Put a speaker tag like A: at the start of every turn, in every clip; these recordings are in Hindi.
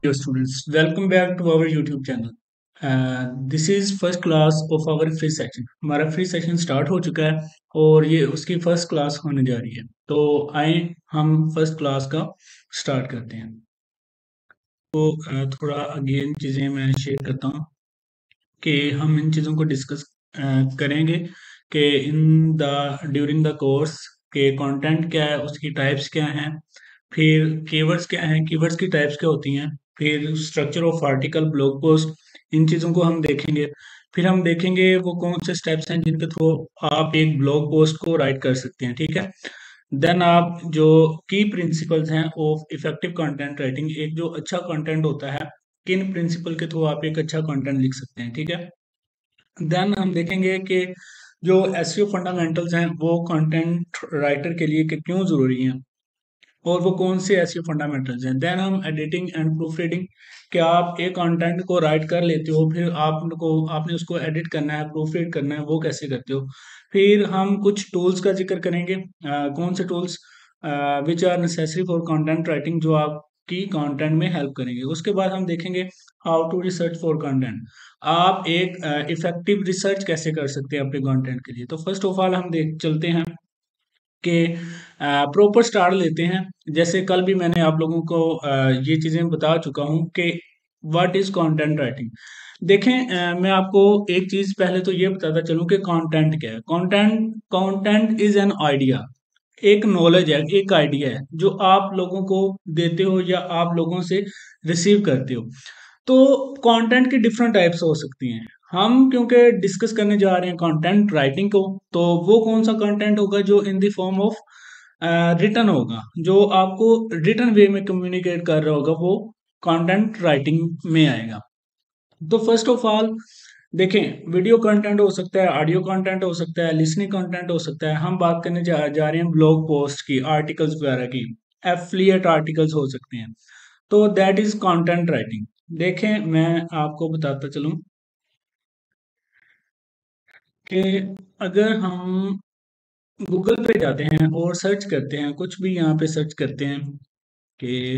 A: Dear students, welcome back to our YouTube channel. This is first class of our free section. हमारा फ्री सेशन स्टार्ट हो चुका है और ये उसकी फर्स्ट क्लास होने जा रही है। तो आए हम फर्स्ट क्लास का स्टार्ट करते हैं। तो थोड़ा अगेन चीज़ें मैं शेयर करता हूँ कि हम इन चीज़ों को डिस्कस करेंगे कि in the during the course के कंटेंट क्या है, उसकी टाइप्स क्या हैं, फिर कीवर्ड्स क्या हैं, कीवर्ड्स की टाइप्स क्या होती हैं, फिर structure of article, blog post, इन चीज़ों को हम देखेंगे। फिर हम देखेंगे वो कौन से स्टेप्स हैं जिनके थ्रू आप एक ब्लॉग पोस्ट को राइट कर सकते हैं, ठीक है। देन आप जो की प्रिंसिपल्स हैं ऑफ इफेक्टिव कंटेंट राइटिंग, एक जो अच्छा कंटेंट होता है, किन प्रिंसिपल के थ्रू आप एक अच्छा कंटेंट लिख सकते हैं, ठीक है। देन हम देखेंगे कि जो एसईओ फंडामेंटल्स हैं वो कंटेंट राइटर के लिए कि क्यों ज़रूरी हैं और वो कौन से एसईओ फंडामेंटल्स हैं। देन हम एडिटिंग एंड प्रूफ रीडिंग, कि आप एक कंटेंट को राइट कर लेते हो, फिर आपने उसको एडिट करना है, प्रूफ रीड करना है, वो कैसे करते हो। फिर हम कुछ टूल्स का जिक्र करेंगे, कौन से tools which are necessary for content writing, जो आपकी कंटेंट में हेल्प करेंगे। उसके बाद हम देखेंगे how to research for content, आप एक इफेक्टिव रिसर्च कैसे कर सकते हैं अपने कंटेंट के लिए। तो फर्स्ट ऑफ ऑल हम देख चलते हैं कि प्रॉपर स्टार्ट लेते हैं। जैसे कल भी मैंने आप लोगों को ये चीज़ें बता चुका हूँ कि व्हाट इज़ कंटेंट राइटिंग। देखें, मैं आपको एक चीज़ पहले तो ये बताता चलूँ कि कंटेंट क्या है। Content content is an idea, एक नॉलेज है, एक आइडिया है जो आप लोगों को देते हो या आप लोगों से रिसीव करते हो। तो कंटेंट की डिफरेंट टाइप्स हो सकती हैं। हम क्योंकि डिस्कस करने जा रहे हैं कंटेंट राइटिंग को, तो वो कौन सा कंटेंट होगा जो in the form of written होगा, जो आपको रिटन वे में कम्युनिकेट कर रहा होगा, वो कंटेंट राइटिंग में आएगा। तो फर्स्ट ऑफ ऑल देखें, वीडियो कंटेंट हो सकता है, ऑडियो कंटेंट हो सकता है, लिसनिंग कंटेंट हो सकता है। हम बात करने जा रहे हैं ब्लॉग पोस्ट की, आर्टिकल्स वगैरह की, एफिलिएट आर्टिकल्स हो सकते हैं। तो दैट इज कंटेंट राइटिंग। देखें, मैं आपको बताता चलूं कि अगर हम गूगल पे जाते हैं और सर्च करते हैं, कुछ भी यहाँ पे सर्च करते हैं कि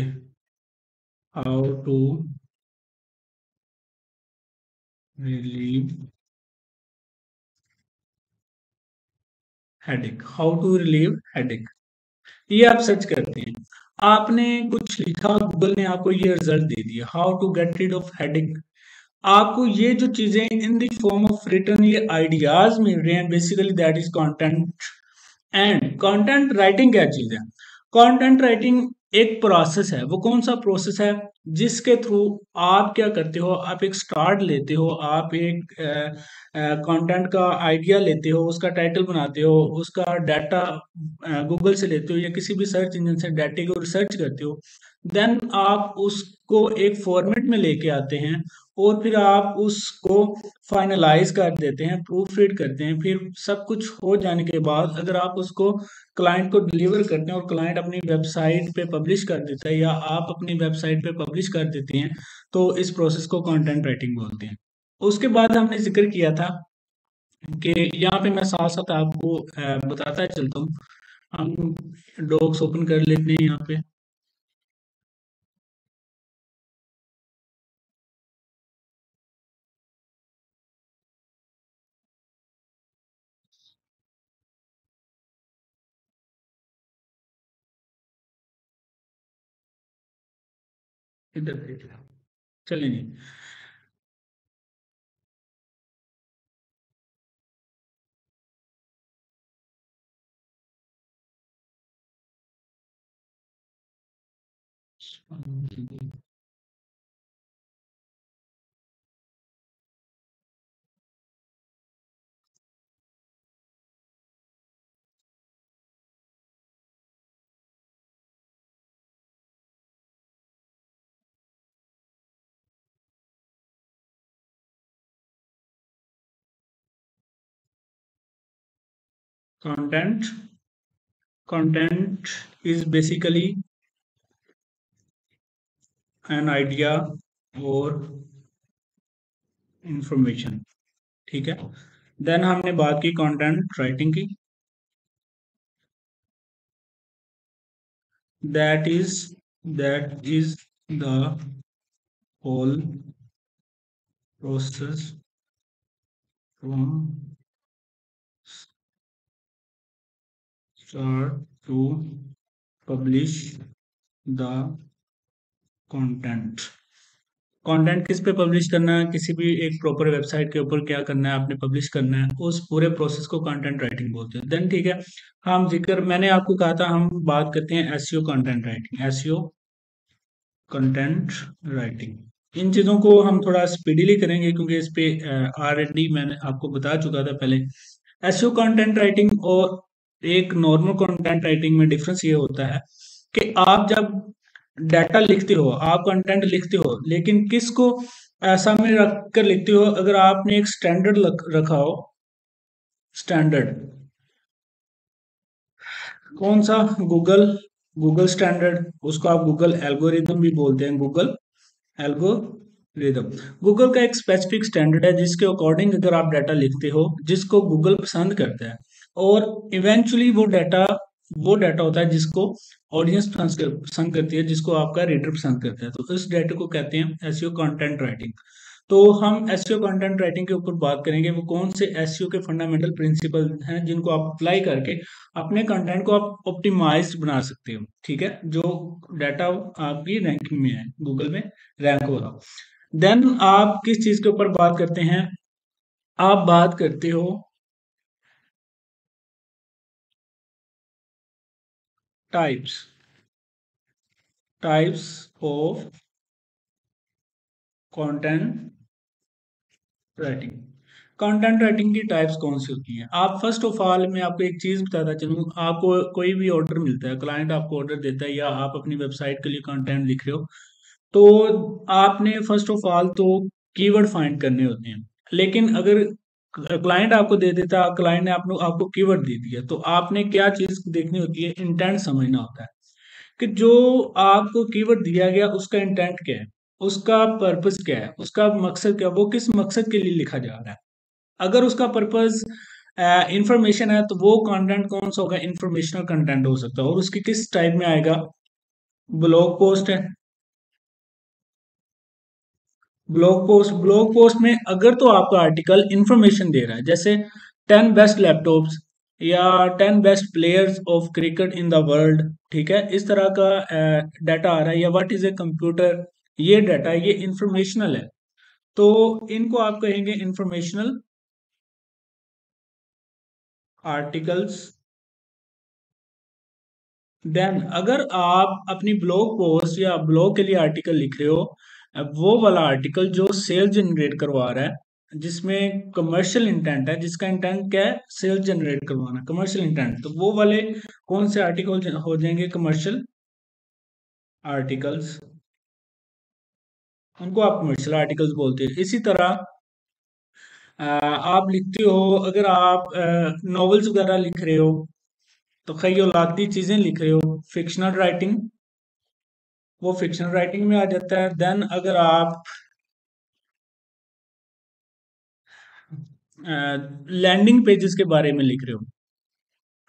A: how to relieve headache, how to relieve headache, ये आप सर्च करते हैं, आपने कुछ लिखा, गूगल ने आपको ये रिजल्ट दे दिया, how to get rid of headache. आपको ये जो चीजें in the form of return, ये आइडियाज मिल रहे हैं, basically that is content. And content writing क्या चीज है? कंटेंट राइटिंग एक प्रोसेस है। वो कौन सा प्रोसेस है? जिसके थ्रू आप क्या करते हो, आप एक स्टार्ट लेते हो, आप एक कंटेंट का आइडिया लेते हो, उसका टाइटल बनाते हो, उसका डाटा गूगल से लेते हो या किसी भी सर्च इंजन से डाटा को रिसर्च करते हो। देन आप उसको एक फॉर्मेट में लेके आते हैं और फिर आप उसको फाइनलाइज कर देते हैं, प्रूफ रीड करते हैं। फिर सब कुछ हो जाने के बाद अगर आप उसको क्लाइंट को डिलीवर करते हैं और क्लाइंट अपनी वेबसाइट पे पब्लिश कर देता है या आप अपनी वेबसाइट पे पब्लिश कर देते हैं, तो इस प्रोसेस को कंटेंट राइटिंग बोलते हैं। उसके बाद हमने जिक्र किया था कि यहाँ पे मैं साथ साथ आपको बताता चलता हूँ। हम डॉक्स ओपन कर लेते हैं यहाँ पे। इधर देख लो। चलिए जी। Content content is basically an idea और इंफॉर्मेशन, ठीक है। देन हमने बात की कंटेंट राइटिंग की, that is that is the all process from start to publish the content. Content किस पे पब्लिश करना है, किसी भी एक प्रॉपर वेबसाइट के ऊपर क्या करना है आपने पब्लिश करना है, उस पूरे प्रोसेस को कंटेंट राइटिंग बोलते हैं। देन ठीक है, हम जिक्र मैंने आपको कहा था हम बात करते हैं SEO content writing, SEO content writing. इन चीज़ों को हम थोड़ा स्पीडीली करेंगे क्योंकि इस पे R&D मैंने आपको बता चुका था पहले। एसईओ कंटेंट राइटिंग और एक नॉर्मल कंटेंट राइटिंग में डिफरेंस ये होता है कि आप जब डाटा लिखते हो, आप कंटेंट लिखते हो, लेकिन किसको सामने रख कर लिखते हो। अगर आपने एक स्टैंडर्ड रखा हो, स्टैंडर्ड कौन सा, गूगल, गूगल स्टैंडर्ड, उसको आप गूगल एल्गोरिदम भी बोलते हैं, गूगल एल्गोरिदम। गूगल का एक स्पेसिफिक स्टैंडर्ड है जिसके अकॉर्डिंग अगर आप डाटा लिखते हो, जिसको गूगल पसंद करता है, और इवेंचुअली वो डाटा होता है जिसको ऑडियंस पसंद करती है, जिसको आपका रीडर पसंद करता है, तो इस डाटा को कहते हैं एसईओ कंटेंट राइटिंग। तो हम एसईओ कंटेंट राइटिंग के ऊपर बात करेंगे, वो कौन से एसईओ के फंडामेंटल प्रिंसिपल हैं जिनको आप अप्लाई करके अपने कंटेंट को आप ऑप्टिमाइज बना सकते हो। ठीक है, जो डाटा आपकी रैंकिंग में है, गूगल में रैंक हो रहा हो। देन आप किस चीज के ऊपर बात करते हैं, आप बात करते हो types, types of content writing. Content writing की टाइप्स कौन सी होती हैं, आप फर्स्ट ऑफ ऑल मैं आपको एक चीज बताता चलूँ। आपको कोई भी ऑर्डर मिलता है, क्लाइंट आपको ऑर्डर देता है या आप अपनी वेबसाइट के लिए कंटेंट लिख रहे हो, तो आपने फर्स्ट ऑफ ऑल तो कीवर्ड फाइंड करने होते हैं। लेकिन अगर क्लाइंट आपको दे देता, क्लाइंट ने आपको कीवर्ड दे दिया, तो आपने क्या चीज देखनी होती है, इंटेंट समझना होता है कि जो आपको कीवर्ड दिया गया उसका इंटेंट क्या है, उसका पर्पस क्या है, उसका मकसद क्या है, वो किस मकसद के लिए लिखा जा रहा है। अगर उसका पर्पस इंफॉर्मेशन है तो वो कंटेंट कौन सा होगा, इंफॉर्मेशनल कंटेंट हो सकता है, और उसकी किस टाइप में आएगा, ब्लॉग पोस्ट है। ब्लॉग पोस्ट में अगर तो आपका आर्टिकल इंफॉर्मेशन दे रहा है, जैसे 10 बेस्ट लैपटॉप्स या 10 best players of cricket in the world, ठीक है, इस तरह का डाटा आ रहा है, या व्हाट इज ए कंप्यूटर, ये डाटा ये इंफॉर्मेशनल है, तो इनको आप कहेंगे इंफॉर्मेशनल आर्टिकल्स। देन अगर आप अपनी ब्लॉग पोस्ट या ब्लॉग के लिए आर्टिकल लिख रहे हो, वो वाला आर्टिकल जो सेल जनरेट करवा रहा है, जिसमें कमर्शियल इंटेंट है, जिसका इंटेंट क्या है, सेल जनरेट करवाना, कमर्शियल इंटेंट, तो वो वाले कौन से आर्टिकल हो जाएंगे, कमर्शियल आर्टिकल्स, उनको आप कमर्शियल आर्टिकल्स बोलते हैं। इसी तरह आप लिखते हो, अगर आप नॉवेल्स वगैरह लिख रहे हो, तो ख्यालाती चीजें लिख रहे हो, फिक्शनल राइटिंग, वो फिक्शनल राइटिंग में आ जाता है। देन अगर आप लैंडिंग पेजेस के बारे में लिख रहे हो,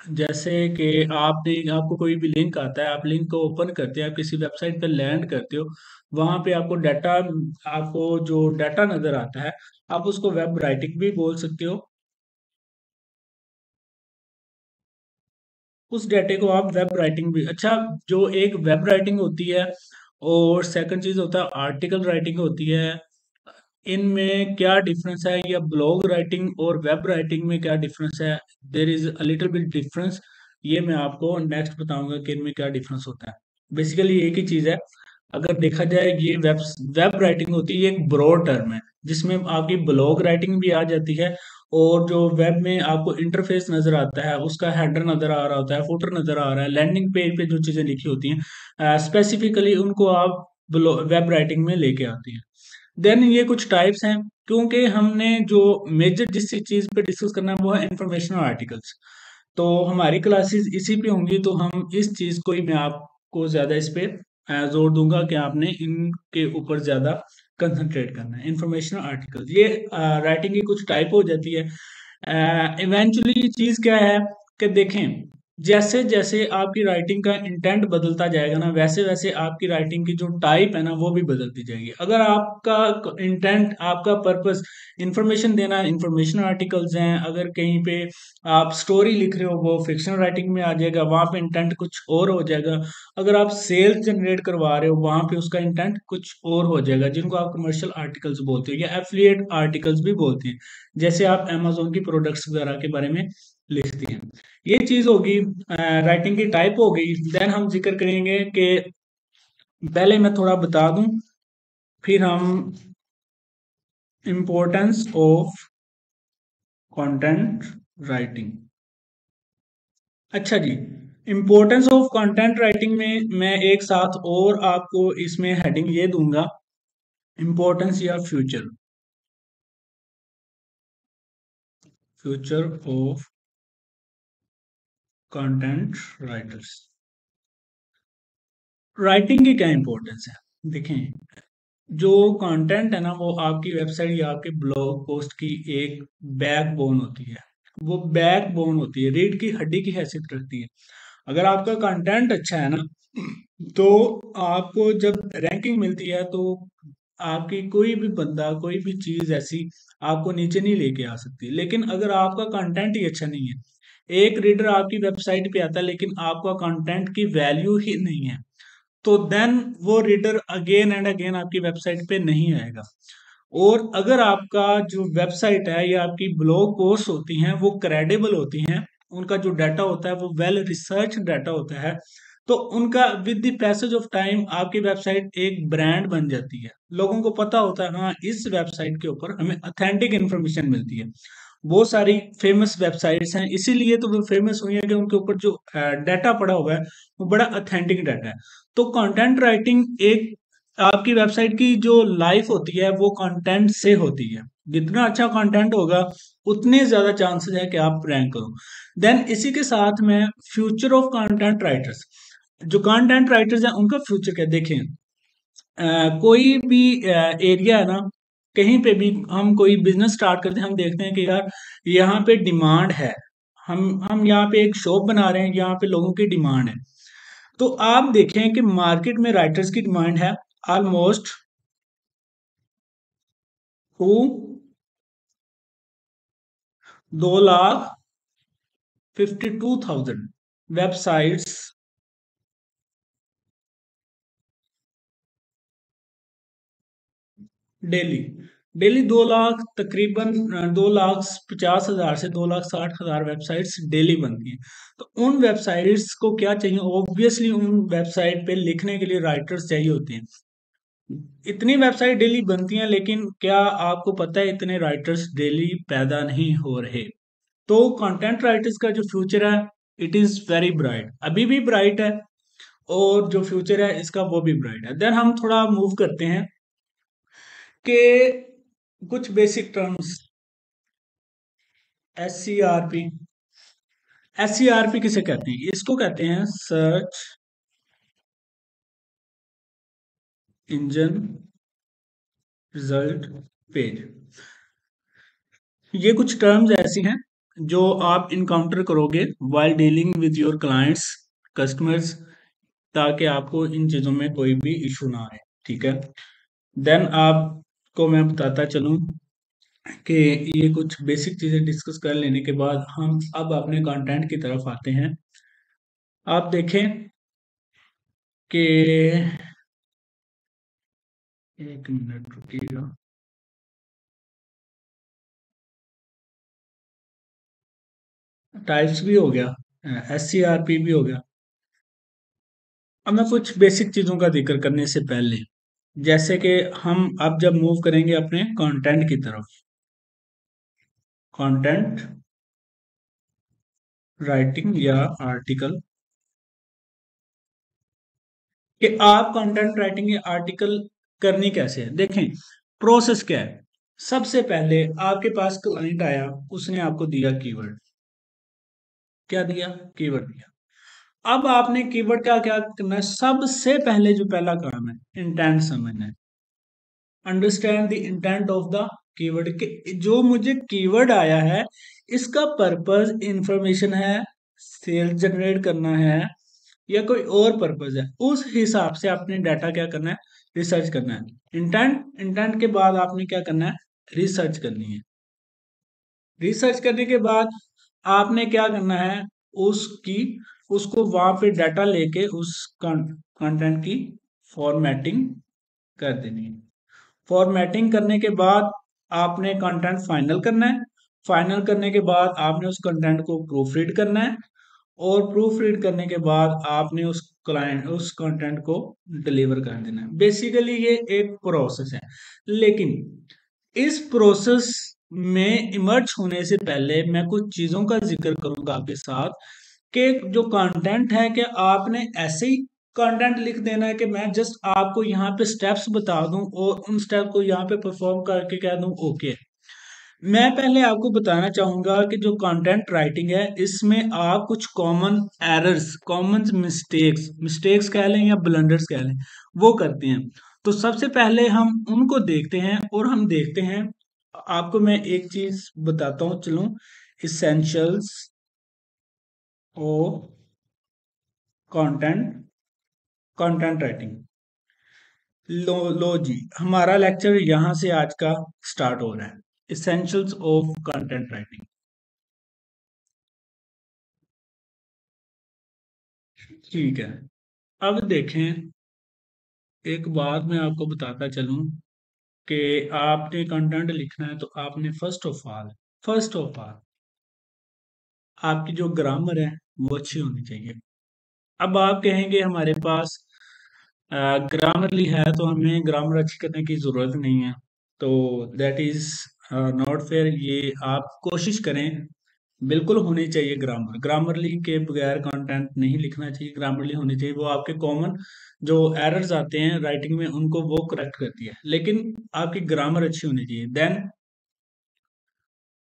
A: जैसे कि आपने आपको कोई भी लिंक आता है, आप लिंक को ओपन करते हैं, आप किसी वेबसाइट पे लैंड करते हो, वहां पे आपको डाटा, आपको जो डाटा नजर आता है, आप उसको वेब राइटिंग भी बोल सकते हो, उस डाटे को आप वेब राइटिंग भी। अच्छा, जो एक वेब राइटिंग होती है और सेकंड चीज होता है आर्टिकल राइटिंग होती है, इनमें क्या डिफरेंस है, या ब्लॉग राइटिंग और वेब राइटिंग में क्या डिफरेंस है, there is a little bit difference. ये मैं आपको नेक्स्ट बताऊंगा कि इनमें क्या डिफरेंस होता है। बेसिकली एक ही चीज है, अगर देखा जाए ये वेब वेब राइटिंग होती है, ये एक ब्रॉड टर्म है जिसमें आपकी ब्लॉग राइटिंग भी आ जाती है, और जो वेब में आपको इंटरफेस नजर आता है, उसका हेडर नजर आ रहा होता है, फुटर नजर आ रहा है, लैंडिंग पेज पे जो चीजें लिखी होती हैं स्पेसिफिकली, उनको आप वेब राइटिंग में लेके आती हैं। देन ये कुछ टाइप्स हैं, क्योंकि हमने जो मेजर जिस चीज पे डिस्कस करना है वो है इंफॉर्मेशनल आर्टिकल्स, तो हमारी क्लासेस इसी पे होंगी, तो हम इस चीज को ही मैं आपको ज्यादा इस पे जोर दूंगा कि आपने इनके ऊपर ज्यादा कंसंट्रेट करना है। इंफॉर्मेशनल आर्टिकल्स ये राइटिंग की कुछ टाइप हो जाती है। इवेंचुअली चीज क्या है कि देखें, जैसे जैसे आपकी राइटिंग का इंटेंट बदलता जाएगा ना, वैसे वैसे आपकी राइटिंग की जो टाइप है ना वो भी बदलती जाएगी। अगर आपका इंटेंट, आपका पर्पस इंफॉर्मेशन देना, इंफॉर्मेशन आर्टिकल्स हैं, अगर कहीं पे आप स्टोरी लिख रहे हो वो फिक्शनल राइटिंग में आ जाएगा, वहां पे इंटेंट कुछ और हो जाएगा। अगर आप सेल्स जनरेट करवा रहे हो वहां पे उसका इंटेंट कुछ और हो जाएगा, जिनको आप कमर्शियल आर्टिकल्स बोलते हो या एफिलिएट आर्टिकल्स भी बोलते हैं, जैसे आप अमेजोन की प्रोडक्ट्स वगैरह के बारे में लिखती हैं। ये चीज होगी, राइटिंग की टाइप हो गई। देन हम जिक्र करेंगे कि पहले मैं थोड़ा बता दूं, फिर हम इम्पोर्टेंस ऑफ कंटेंट राइटिंग। अच्छा जी, इम्पोर्टेंस ऑफ कंटेंट राइटिंग में मैं एक साथ और आपको इसमें हेडिंग ये दूंगा, इम्पोर्टेंस या future, future of content writers. Writing की क्या इंपॉर्टेंस है, देखें। जो कंटेंट है ना वो आपकी वेबसाइट या आपके ब्लॉग पोस्ट की एक बैकबोन होती है। वो बैकबोन होती है, रीढ़ की हड्डी की हैसियत रखती है। अगर आपका कंटेंट अच्छा है ना, तो आपको जब रैंकिंग मिलती है तो आपकी कोई भी बंदा, कोई भी चीज ऐसी आपको नीचे नहीं लेके आ सकती। लेकिन अगर आपका कंटेंट ही अच्छा नहीं है, एक रीडर आपकी वेबसाइट पे आता है लेकिन आपका कंटेंट की वैल्यू ही नहीं है, तो देन वो रीडर अगेन एंड अगेन आपकी वेबसाइट पे नहीं आएगा। और अगर आपका जो वेबसाइट है या आपकी ब्लॉग पोस्ट होती हैं वो क्रेडिबल होती हैं, उनका जो डाटा होता है वो वेल रिसर्च डाटा होता है, तो उनका with the passage of time आपकी वेबसाइट एक ब्रांड बन जाती है। लोगों को पता होता है हाँ इस वेबसाइट के ऊपर हमें ऑथेंटिक इन्फॉर्मेशन मिलती है। बहुत सारी फेमस वेबसाइट्स हैं, इसीलिए तो वो फेमस हुई है कि उनके ऊपर जो डाटा पड़ा हुआ है वो बड़ा ऑथेंटिक डाटा है। तो कंटेंट राइटिंग एक, आपकी वेबसाइट की जो लाइफ होती है वो कंटेंट से होती है। जितना अच्छा कंटेंट होगा उतने ज्यादा चांसेस है कि आप रैंक करो। देन इसी के साथ में फ्यूचर ऑफ कंटेंट राइटर्स, जो कंटेंट राइटर्स हैं उनका फ्यूचर क्या देखें। कोई भी एरिया है ना, कहीं पे भी हम कोई बिजनेस स्टार्ट करते हैं, हम देखते हैं कि यार यहाँ पे डिमांड है, हम यहाँ पे एक शॉप बना रहे हैं, यहाँ पे लोगों की डिमांड है। तो आप देखें कि मार्केट में राइटर्स की डिमांड है almost two 2,52,000 websites daily. Daily 2 lakh तकरीबन, 2,50,000 से 2,60,000 वेबसाइट्स डेली बनती हैं। तो उन वेबसाइट्स को क्या चाहिए, ऑब्वियसली उन वेबसाइट पे लिखने के लिए राइटर्स चाहिए होते हैं। इतनी वेबसाइट डेली बनती हैं, लेकिन क्या आपको पता है इतने राइटर्स डेली पैदा नहीं हो रहे। तो कंटेंट राइटर्स का जो फ्यूचर है इट इज वेरी ब्राइट, अभी भी ब्राइट है, और जो फ्यूचर है इसका वो भी ब्राइट है। देन हम थोड़ा मूव करते हैं कि कुछ बेसिक टर्म्स। SCRP, SCRP किसे कहते हैं, इसको कहते हैं सर्च इंजन रिजल्ट पेज। ये कुछ टर्म्स ऐसी हैं जो आप इनकाउंटर करोगे while dealing with your clients, customers, ताकि आपको इन चीज़ों में कोई भी इशू ना आए। ठीक है। देन आपको मैं बताता चलूँ कि ये कुछ बेसिक चीज़ें डिस्कस कर लेने के बाद हम अब अपने कंटेंट की तरफ आते हैं। आप देखें कि, एक मिनट रुकिएगा, टाइप्स भी हो गया, SCRP भी हो गया। अब मैं कुछ बेसिक चीज़ों का जिक्र करने से पहले, जैसे कि हम अब जब मूव करेंगे अपने कंटेंट की तरफ, कंटेंट राइटिंग या आर्टिकल, कि आप कंटेंट राइटिंग या आर्टिकल करनी कैसे है। देखें प्रोसेस क्या है। सबसे पहले आपके पास क्लाइंट आया, उसने आपको दिया कीवर्ड, क्या दिया, कीवर्ड दिया। अब आपने कीवर्ड का क्या करना है, सबसे पहले जो पहला काम है इंटेंट समझना है। Understand the intent of the keyword, के जो मुझे कीवर्ड आया है इसका पर्पस इंफॉर्मेशन है, सेल्स जनरेट करना है या कोई और पर्पज है, उस हिसाब से आपने डाटा क्या करना है, रिसर्च करना है। इंटेंट के बाद आपने क्या करना है, रिसर्च करनी है। रिसर्च करने के बाद आपने क्या करना है, उसकी उसको वहां पे डाटा लेके उस कंटेंट की फॉर्मेटिंग कर देनी है। फॉर्मेटिंग करने के बाद आपने कंटेंट फाइनल करना है। फाइनल करने के बाद आपने उस कंटेंट को प्रूफ रीड करना है, और प्रूफ रीड करने के बाद आपने उस कंटेंट को डिलीवर कर देना है। बेसिकली ये एक प्रोसेस है, लेकिन इस प्रोसेस में इमर्ज होने से पहले मैं कुछ चीजों का जिक्र करूंगा आपके साथ, कि जो कंटेंट है कि आपने ऐसे ही कंटेंट लिख देना है कि मैं जस्ट आपको यहाँ पे स्टेप्स बता दूं और उन स्टेप को यहाँ पे परफॉर्म करके कह दूं ओके। मैं पहले आपको बताना चाहूंगा कि जो कंटेंट राइटिंग है इसमें आप कुछ कॉमन एरर्स, कॉमन मिस्टेक्स कह लें या ब्लंडर्स कह लें, वो करते हैं। तो सबसे पहले हम उनको देखते हैं, और हम देखते हैं, आपको मैं एक चीज बताता हूँ, चलो, essentials of content content writing. लो जी, हमारा लेक्चर यहाँ से आज का स्टार्ट हो रहा है, इसेंशियल्स ऑफ कंटेंट राइटिंग। ठीक है, अब देखें, एक बात मैं आपको बताता चलूं कि आपने कंटेंट लिखना है तो आपने फर्स्ट ऑफ ऑल आपकी जो ग्रामर है वो अच्छी होनी चाहिए। अब आप कहेंगे हमारे पास ग्रामरली है तो हमें ग्रामर अच्छी करने की ज़रूरत नहीं है, तो दैट इज़ नॉट फेयर। ये आप कोशिश करें, बिल्कुल होनी चाहिए ग्रामर। ग्रामरली के बगैर कंटेंट नहीं लिखना चाहिए, ग्रामरली होनी चाहिए। वो आपके कॉमन जो एरर्स आते हैं राइटिंग में उनको वो करेक्ट करती है, लेकिन आपकी ग्रामर अच्छी होनी चाहिए। देन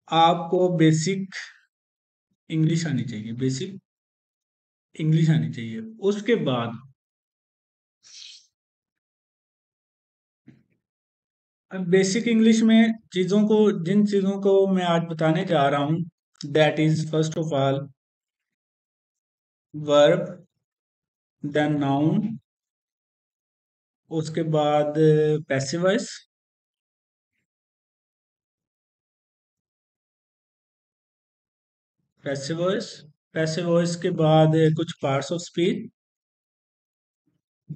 A: आपको बेसिक इंग्लिश आनी चाहिए, बेसिक इंग्लिश आनी चाहिए। उसके बाद बेसिक इंग्लिश में जिन चीज़ों को मैं आज बताने जा रहा हूँ, that is first of all verb, then noun, उसके बाद passive voice, passive voice passive voice के बाद कुछ पार्ट्स ऑफ स्पीच।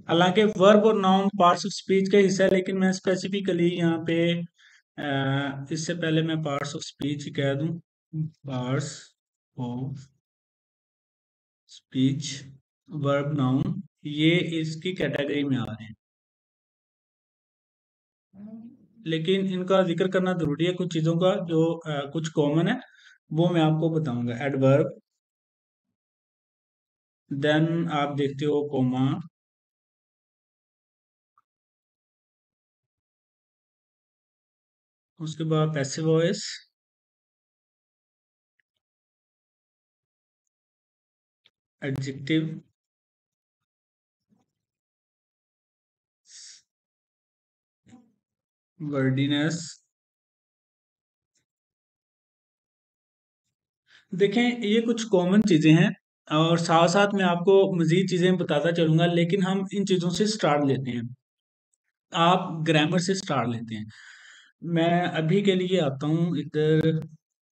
A: हालांकि वर्ब और नाउन पार्ट्स ऑफ स्पीच के हिस्सा है, लेकिन मैं स्पेसिफिकली यहाँ पे इससे पहले मैं पार्ट्स ऑफ स्पीच ही कह दूं, parts of speech, verb, noun, ये इसकी कैटेगरी में आ रहे हैं। लेकिन इनका जिक्र करना जरूरी है, कुछ चीजों का जो कुछ कॉमन है वो मैं आपको बताऊंगा। एडवर्ब, देन आप देखते हो कोमा, उसके बाद पैसिव वॉइस, एडजेक्टिव, वर्डीनेस। देखें, ये कुछ कॉमन चीजें हैं, और साथ साथ मैं आपको मजीद चीजें बताता चलूंगा, लेकिन हम इन चीजों से स्टार्ट लेते हैं। आप ग्रामर से स्टार्ट लेते हैं। मैं अभी के लिए आता हूँ इधर,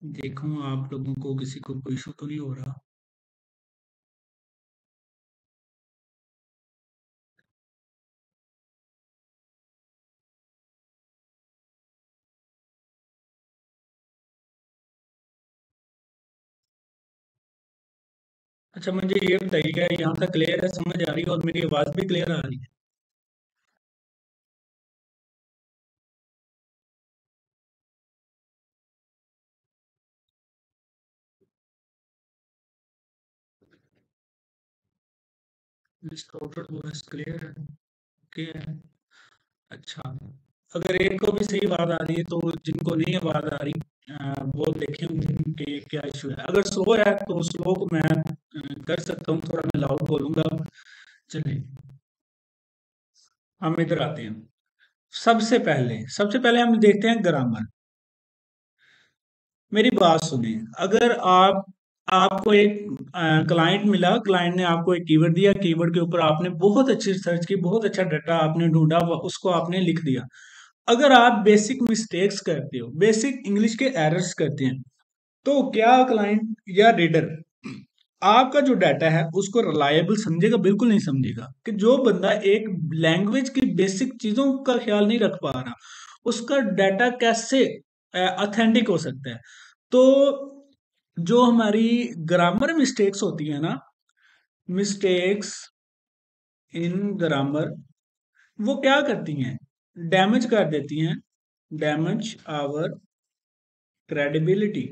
A: देखूं आप लोगों को किसी को कोई इशू तो नहीं हो रहा। अच्छा, मुझे ये बताइएगा, यहाँ तक क्लियर है, समझ आ रही है और मेरी आवाज भी क्लियर आ रही है? डिस्टॉर्टेड वॉइस क्लियर है? ओके है। अच्छा, अगर एक को भी सही आवाज आ रही है तो जिनको नहीं आवाज आ रही, वो देखें उनके क्या इशू है। अगर स्लो है तो स्लो को मैं कर सकता हूँ, थोड़ा मैं लाउड बोलूंगा। चलिए, हम इधर आते हैं। सबसे पहले हम देखते हैं ग्रामर। मेरी बात सुनिए, अगर आप आपको एक क्लाइंट मिला, क्लाइंट ने आपको एक कीवर्ड दिया, कीवर्ड के ऊपर आपने बहुत अच्छी रिसर्च की, बहुत अच्छा डाटा आपने ढूंढा, उसको आपने लिख दिया। अगर आप बेसिक मिस्टेक्स करते हो, बेसिक इंग्लिश के एरर्स करते हैं, तो क्या क्लाइंट या रीडर आपका जो डाटा है उसको रिलायबल समझेगा? बिल्कुल नहीं समझेगा। कि जो बंदा एक लैंग्वेज की बेसिक चीजों का ख्याल नहीं रख पा रहा, उसका डाटा कैसे ऑथेंटिक हो सकता है? तो जो हमारी ग्रामर मिस्टेक्स होती है ना, मिस्टेक्स इन ग्रामर, वो क्या करती हैं? डैमेज कर देती हैं, डैमेज आवर क्रेडिबिलिटी।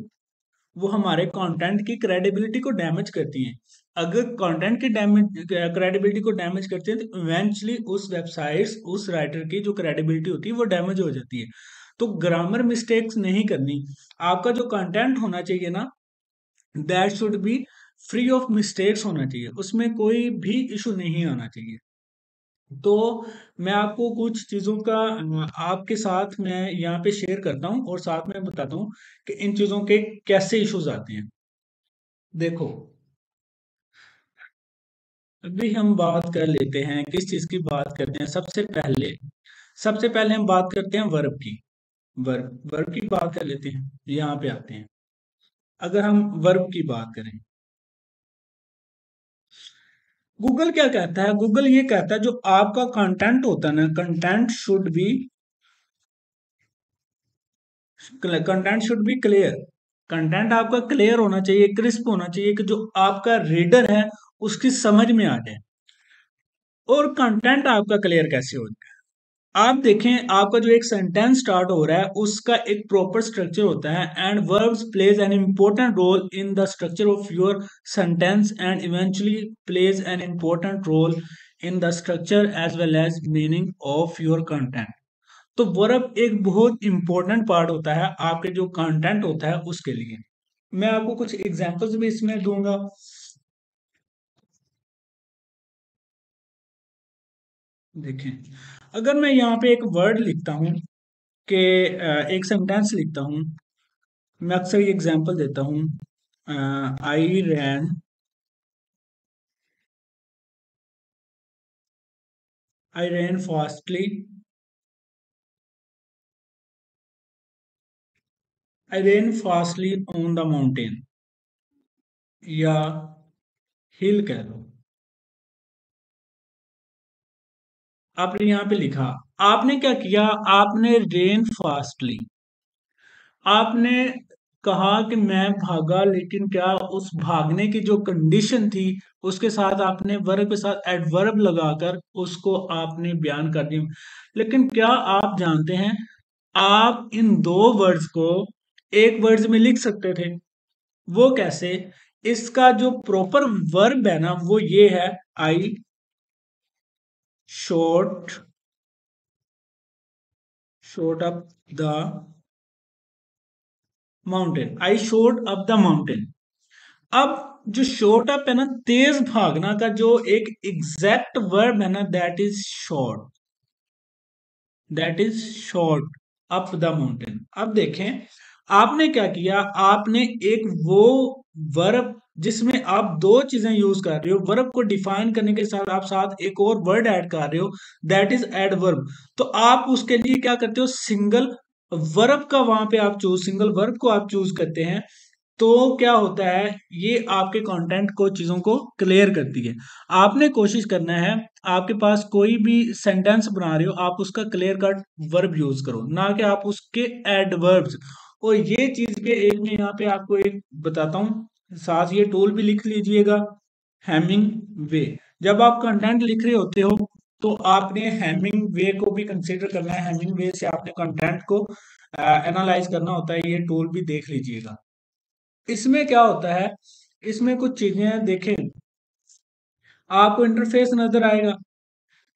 A: वो हमारे कंटेंट की क्रेडिबिलिटी को डैमेज करती हैं। अगर कंटेंट की डैमेज क्रेडिबिलिटी को डैमेज करती है, तो इवेंचुअली उस वेबसाइट्स, उस राइटर की जो क्रेडिबिलिटी होती है वो डैमेज हो जाती है। तो ग्रामर मिस्टेक्स नहीं करनी। आपका जो कंटेंट होना चाहिए ना, that should be free of mistakes होना चाहिए, उसमें कोई भी इशू नहीं आना चाहिए। तो मैं आपको कुछ चीज़ों का आपके साथ मैं यहाँ पे शेयर करता हूँ और साथ में बताता हूँ कि इन चीज़ों के कैसे इश्यूज आते हैं। देखो, अभी हम बात कर लेते हैं, किस चीज़ की बात करते हैं? सबसे पहले हम बात करते हैं वर्ब की। वर्ब वर्ब की बात कर लेते हैं, यहाँ पे आते हैं। अगर हम वर्ब की बात करें, गूगल क्या कहता है? गूगल ये कहता है, जो आपका कंटेंट होता है ना, content should be clear. Content आपका क्लियर होना चाहिए, क्रिस्प होना चाहिए, कि जो आपका रीडर है उसकी समझ में आ जाए। और कंटेंट आपका क्लियर कैसे हो जाए? आप देखें, आपका जो एक सेंटेंस स्टार्ट हो रहा है उसका एक प्रॉपर स्ट्रक्चर होता है, and verbs plays an important role in the structure of your sentence, and eventually plays an important role in the structure as well as meaning of your content. तो वर्ब एक बहुत इंपॉर्टेंट पार्ट होता है आपके जो कंटेंट होता है उसके लिए। मैं आपको कुछ एग्जांपल्स भी इसमें दूंगा। देखें, अगर मैं यहाँ पे एक वर्ड लिखता हूँ, कि एक सेंटेंस लिखता हूँ, मैं अक्सर ये एग्जांपल देता हूँ, I ran I ran fastly, I ran fastly on the mountain, या हिल कह लो। आपने यहाँ पे लिखा, आपने क्या किया? आपने रेन फास्टली, आपने कहा कि मैं भागा, लेकिन क्या उस भागने की जो कंडीशन थी उसके साथ आपने वर्ब के साथ एडवर्ब लगाकर उसको आपने बयान कर दिया। लेकिन क्या आप जानते हैं, आप इन दो वर्ड्स को एक वर्ड्स में लिख सकते थे? वो कैसे? इसका जो प्रॉपर वर्ब है ना, वो ये है, आई shot shot up the mountain, I shot up the mountain. अब जो शॉर्ट अप है ना, तेज भागना का जो एक एग्जैक्ट वर्ब है ना, that is short up the mountain. अब देखें, आपने क्या किया? आपने एक वो वर्ब जिसमें आप दो चीजें यूज कर रहे हो, वर्ब को डिफाइन करने के साथ आप साथ एक और वर्ड ऐड कर रहे हो, दैट इज एडवर्ब। तो आप उसके लिए क्या करते हो? सिंगल वर्ब का वहां पे आप चूज सिंगल वर्ब को आप चूज करते हैं। तो क्या होता है, ये आपके कंटेंट को, चीजों को क्लियर करती है। आपने कोशिश करना है, आपके पास कोई भी सेंटेंस बना रहे हो, आप उसका क्लियर कट वर्ब यूज करो, ना कि आप उसके एडवर्ब्स। और ये चीज के एक मैं यहाँ पे आपको एक बताता हूँ, साथ ये टूल भी लिख लीजिएगा, हैमिंग वे। जब आप कंटेंट लिख रहे होते हो, तो आपने हैमिंग वे को भी कंसीडर करना है। हैमिंग वे से आपने कंटेंट को एनालाइज करना होता है, ये टूल भी देख लीजिएगा। इसमें क्या होता है, इसमें कुछ चीजें देखें, आपको इंटरफेस नजर आएगा।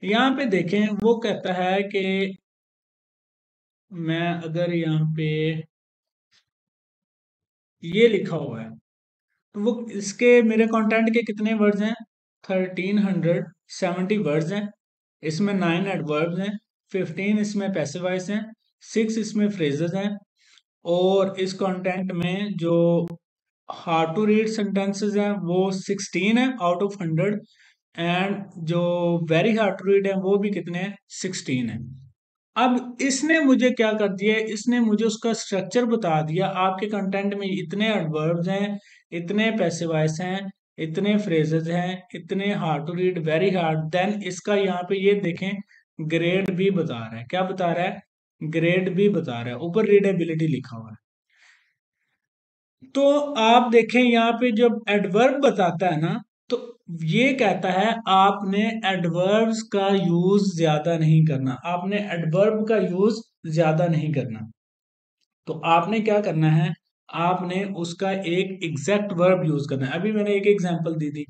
A: यहाँ पे देखें, वो कहता है कि मैं अगर यहाँ पे ये लिखा हुआ है, तो वो इसके मेरे कंटेंट के कितने वर्ड्स हैं? 1370 वर्ड्स हैं। इसमें 9 एडवर्ब्स हैं, 15 इसमें पैसिव वॉइस हैं, 6 इसमें फ्रेजेस हैं। और इस कंटेंट में जो हार्ड टू रीड सेंटेंसेस हैं वो 16 है आउट ऑफ 100, एंड जो वेरी हार्ड टू रीड है वो भी कितने हैं, 16 है। अब इसने मुझे क्या कर दिया, इसने मुझे उसका स्ट्रक्चर बता दिया। आपके कंटेंट में इतने एडवर्ब्स हैं, इतने पैसिव वॉइस हैं, इतने फ्रेजेस हैं, इतने hard to read, very hard, then इसका यहाँ पे ये देखें ग्रेड भी बता रहा है। क्या बता रहा है, ग्रेड भी बता रहा है, ऊपर रीडेबिलिटी लिखा हुआ है। तो आप देखें यहाँ पे जब एडवर्ब बताता है ना, तो ये कहता है आपने एडवर्ब्स का यूज ज्यादा नहीं करना, आपने एडवर्ब का यूज ज्यादा नहीं करना। तो आपने क्या करना है, आपने उसका एक एग्जैक्ट वर्ब यूज करना है। अभी मैंने एक एग्जांपल दी थी।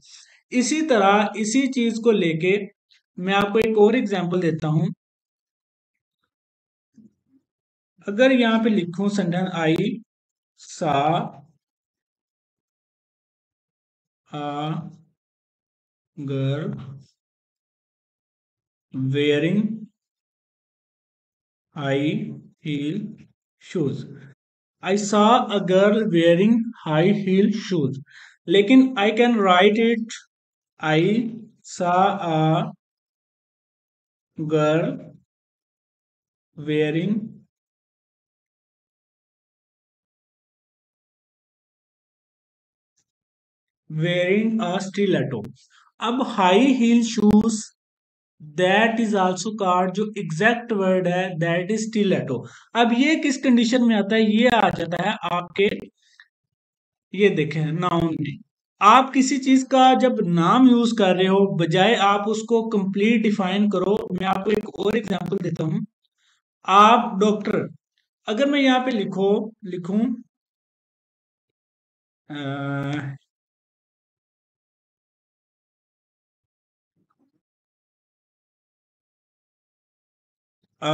A: इसी तरह इसी चीज को लेके मैं आपको एक और एग्जांपल देता हूं। अगर यहाँ पे लिखूं सेंटेंस, आई सा a girl wearing high heel shoes, I saw a girl wearing high heel shoes, लेकिन I can write it, I saw a girl wearing a stiletto। अब high heel shoes that is also called, जो एग्जैक्ट वर्ड है दैट इज स्टिलेटो। अब ये किस कंडीशन में आता है, ये आ जाता है आपके, ये देखें नाउन में। आप किसी चीज का जब नाम यूज कर रहे हो, बजाय आप उसको कंप्लीट डिफाइन करो। मैं आपको एक और एग्जांपल देता हूं। आप डॉक्टर, अगर मैं यहाँ पे लिखूं a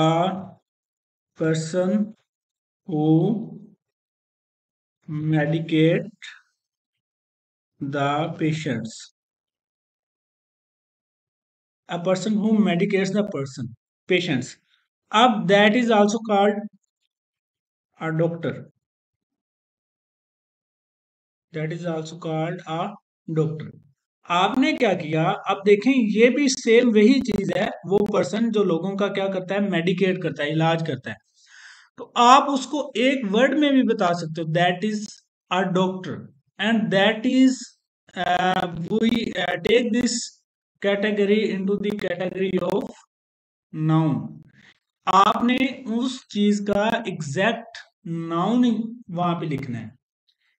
A: person who medicate the patients, a person who medicates the patients, अब that is also called a doctor, that is also called a doctor। आपने क्या किया, अब देखें ये भी सेम वही चीज है। वो पर्सन जो लोगों का क्या करता है, मेडिकेट करता है, इलाज करता है। तो आप उसको एक वर्ड में भी बता सकते हो, that is a doctor. And that is we take this category into the category of noun. आपने उस चीज का एग्जैक्ट नाउन वहां पे लिखना है।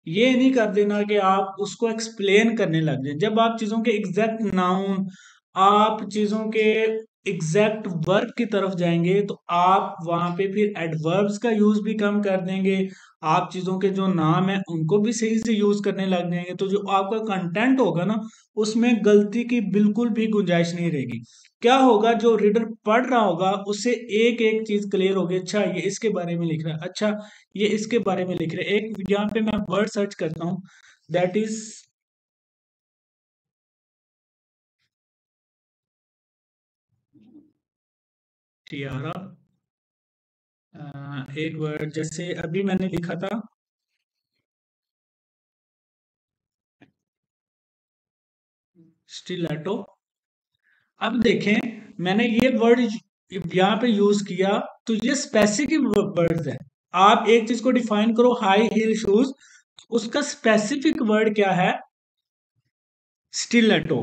A: ये नहीं कर देना कि आप उसको एक्सप्लेन करने लग जाए। जब आप चीजों के एग्जैक्ट नाउन, आप चीजों के एग्जैक्ट वर्ब की तरफ जाएंगे, तो आप वहां पे फिर एडवर्ब्स का यूज भी कम कर देंगे। आप चीजों के जो नाम है उनको भी सही से यूज करने लग जाएंगे। तो जो आपका कंटेंट होगा ना, उसमें गलती की बिल्कुल भी गुंजाइश नहीं रहेगी। क्या होगा, जो रीडर पढ़ रहा होगा उससे एक एक चीज क्लियर होगी। अच्छा ये इसके बारे में लिख रहा है, अच्छा ये इसके बारे में लिख रहे हैं। एक यहाँ पे मैं वर्ड सर्च करता हूँ, दैट इज टियारा। एक वर्ड जैसे अभी मैंने लिखा था स्टिलेटो। अब देखें मैंने ये वर्ड यहाँ पे यूज किया, तो ये स्पेसिफिक वर्ड्स है। आप एक चीज को डिफाइन करो, हाई हील शूज, उसका स्पेसिफिक वर्ड क्या है, स्टिलेटो।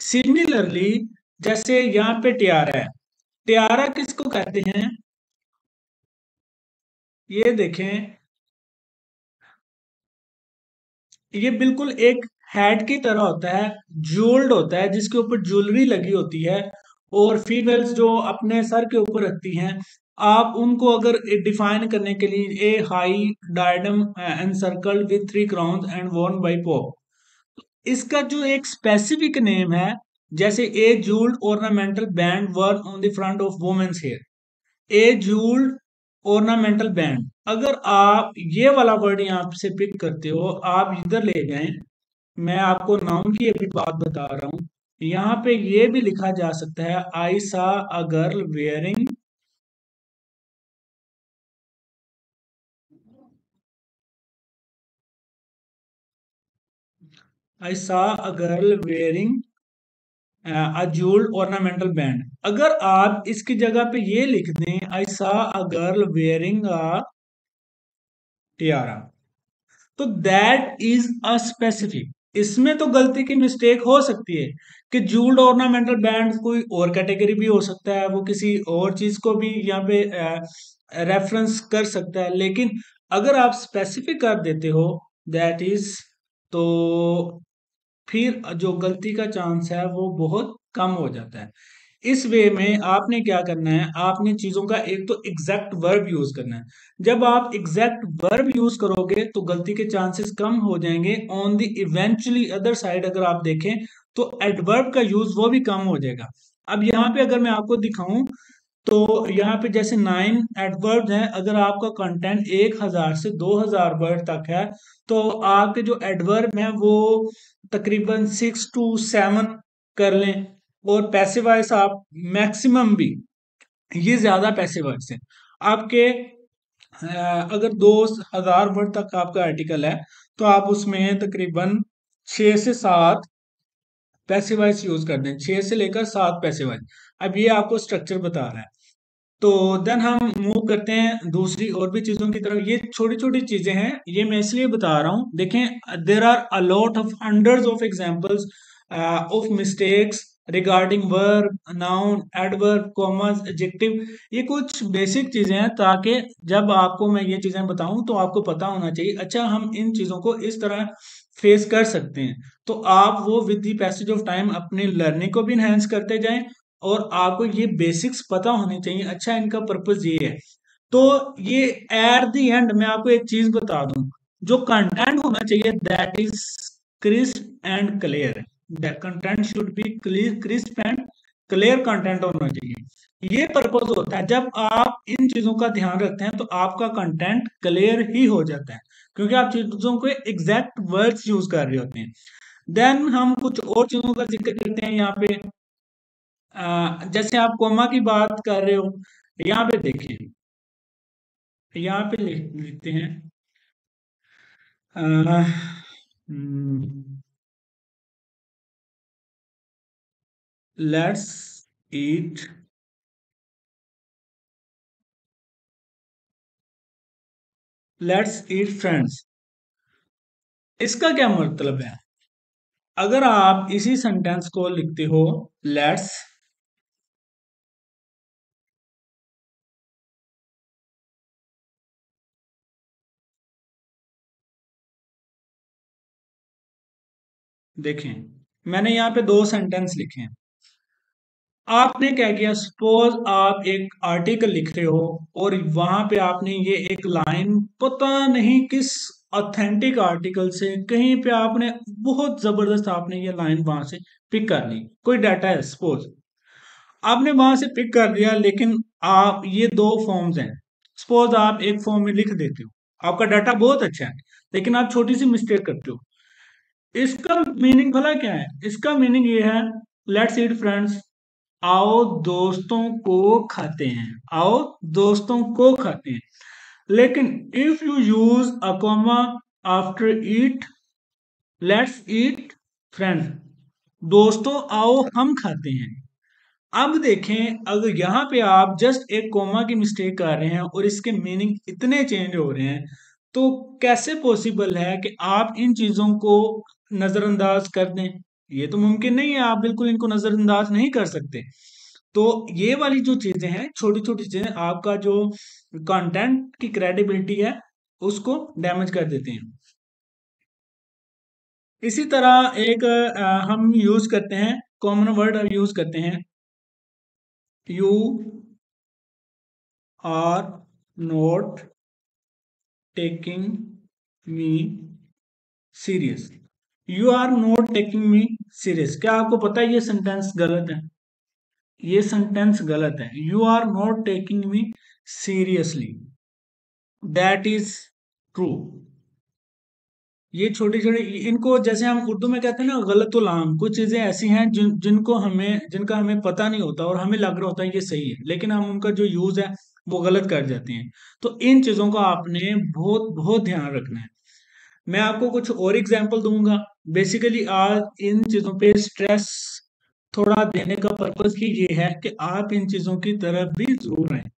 A: सिमिलरली जैसे यहाँ पे टियारा है, टियारा किसको कहते हैं, ये देखें, ये बिल्कुल एक हेड की तरह होता है, ज्वेल्ड होता है, जिसके ऊपर ज्वेलरी लगी होती है। और फीमेल्स जो अपने सर के ऊपर रखती हैं, आप उनको अगर डिफाइन करने के लिए, a high diadem encircled with 3 crowns and worn by pope, इसका जो एक स्पेसिफिक नेम है, जैसे a jewelled ornamental band worn on the front of women's hair, a jewelled ornamental band. अगर आप ये वाला वर्ड यहाँ से पिक करते हो, आप इधर ले जाएं, मैं आपको नाउन की अभी बात बता रहा हूं। यहाँ पे ये भी लिखा जा सकता है, आई saw a girl wearing, I saw a girl wearing a jewelled ornamental band. अगर आप इसकी जगह पे ये लिख दें आई saw a girl wearing a Tiara, तो दैट इज अ स्पेसिफिक। इसमें तो गलती की मिस्टेक हो सकती है कि जूल्ड ऑर्नामेंटल बैंड कोई और कैटेगरी भी हो सकता है, वो किसी और चीज को भी यहाँ पे रेफरेंस कर सकता है, लेकिन अगर आप स्पेसिफिक कर देते हो दैट इज, तो फिर जो गलती का चांस है वो बहुत कम हो जाता है। इस वे में आपने क्या करना है, आपने चीजों का एक तो एग्जैक्ट वर्ब यूज करना है। जब आप एग्जैक्ट वर्ब यूज करोगे तो गलती के चांसेस कम हो जाएंगे। On the eventually other side अगर आप देखें तो एडवर्ब का यूज वो भी कम हो जाएगा। अब यहाँ पे अगर मैं आपको दिखाऊं तो यहाँ पे जैसे 9 एडवर्ब हैं, अगर आपका कंटेंट 1000 से 2000 वर्ड तक है तो आपके जो एडवर्ब हैं वो तकरीबन 6 to 7 कर लें। और पैसिव वॉइस आप मैक्सिमम भी, ये ज्यादा पैसिव वॉइस है आपके। अगर 2000 वर्ड तक आपका आर्टिकल है तो आप उसमें तकरीबन 6 से 7 पैसिव वॉइस यूज कर दें, 6 से लेकर 7 पैसिव वॉइस। अब ये आपको स्ट्रक्चर बता रहा है। तो देन हम मूव करते हैं दूसरी और भी चीजों की तरफ। ये छोटी छोटी चीजें हैं, ये मैं इसलिए बता रहा हूं। देखें, there are a lot of hundreds of examples of mistakes regarding verb, noun, adverb, commerce, adjective. ये कुछ बेसिक चीजें हैं ताकि जब आपको मैं ये चीजें बताऊं तो आपको पता होना चाहिए अच्छा हम इन चीजों को इस तरह फेस कर सकते हैं। तो आप वो with the passage of time अपनी लर्निंग को भी इनहेंस करते जाएं और आपको ये बेसिक्स पता होने चाहिए अच्छा इनका पर्पस ये है। तो ये एट द एंड मैं आपको एक चीज बता दूं, जो कंटेंट होना चाहिए that is crisp and clear. That content should be clear, crisp and clear content होना चाहिए। ये पर्पस होता है जब आप इन चीजों का ध्यान रखते हैं तो आपका कंटेंट क्लियर ही हो जाता है, क्योंकि आप चीजों को एग्जैक्ट वर्ड्स यूज कर रहे होते हैं। देन हम कुछ और चीजों का जिक्र करते हैं यहाँ पे। जैसे आप कोमा की बात कर रहे हो, यहाँ पे देखिए, यहाँ पे लिखते हैं let's eat, let's eat friends. इसका क्या मतलब है? अगर आप इसी सेंटेंस को लिखते हो लेट्स, देखें मैंने यहाँ पे 2 सेंटेंस लिखे हैं। आपने क्या किया, सपोज आप एक आर्टिकल लिख रहे हो और वहां पे आपने ये एक लाइन पता नहीं किस ऑथेंटिक आर्टिकल से कहीं पे आपने बहुत जबरदस्त आपने ये लाइन वहां से पिक कर ली। कोई डाटा है सपोज, आपने वहां से पिक कर लिया, लेकिन आप ये 2 फॉर्म्स हैं। सपोज आप एक फॉर्म में लिख देते हो, आपका डाटा बहुत अच्छा है, लेकिन आप छोटी सी मिस्टेक करते हो। इसका मीनिंग भला क्या है? इसका मीनिंग ये है लेट्स ईट फ्रेंड्स, आओ दोस्तों को खाते हैं, आओ दोस्तों को खाते हैं। लेकिन if you use a comma after eat, let's eat friends, दोस्तों आओ हम खाते हैं। अब देखें, अगर यहाँ पे आप जस्ट एक कॉमा की मिस्टेक कर रहे हैं और इसके मीनिंग इतने चेंज हो रहे हैं, तो कैसे पॉसिबल है कि आप इन चीजों को नजरअंदाज कर दें? ये तो मुमकिन नहीं है, आप बिल्कुल इनको नजरअंदाज नहीं कर सकते। तो ये वाली जो चीजें हैं, छोटी छोटी चीजें आपका जो कंटेंट की क्रेडिबिलिटी है उसको डैमेज कर देते हैं। इसी तरह एक हम यूज करते हैं, कॉमन वर्ड यूज करते हैं, you are not taking me serious. You are not taking me serious, क्या आपको पता है ये सेंटेंस गलत है? ये सेंटेंस गलत है। You are not taking me seriously, that is true. ये छोटी छोटी इनको जैसे हम उर्दू में कहते हैं ना गलत लाम, कुछ चीजें ऐसी हैं जिनका हमें पता नहीं होता और हमें लग रहा होता है ये सही है, लेकिन हम उनका जो यूज है वो गलत कर जाते हैं। तो इन चीजों का आपने बहुत बहुत ध्यान रखना है। मैं आपको कुछ और एग्जांपल दूंगा। बेसिकली आज इन चीज़ों पे स्ट्रेस थोड़ा देने का पर्पस ही ये है कि आप इन चीज़ों की तरफ भी ज़रूर आएँ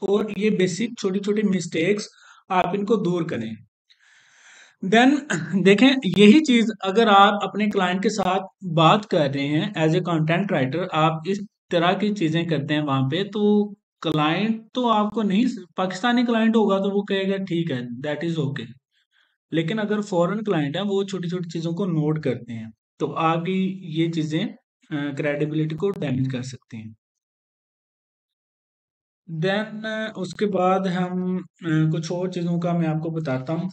A: और ये बेसिक छोटी-छोटी मिस्टेक्स आप इनको दूर करें। देन देखें, यही चीज़ अगर आप अपने क्लाइंट के साथ बात कर रहे हैं एज़ ए कंटेंट राइटर, आप इस तरह की चीज़ें करते हैं वहाँ पे, तो क्लाइंट तो आपको नहीं, पाकिस्तानी क्लाइंट होगा तो वो कहेगा ठीक है, दैट इज़ ओके। लेकिन अगर फॉरेन क्लाइंट है, वो छोटी-छोटी चीज़ों को नोट करते हैं, तो आपकी ये चीज़ें क्रेडिबिलिटी को डैमेज कर सकती हैं। देन उसके बाद हम कुछ और चीज़ों का मैं आपको बताता हूँ।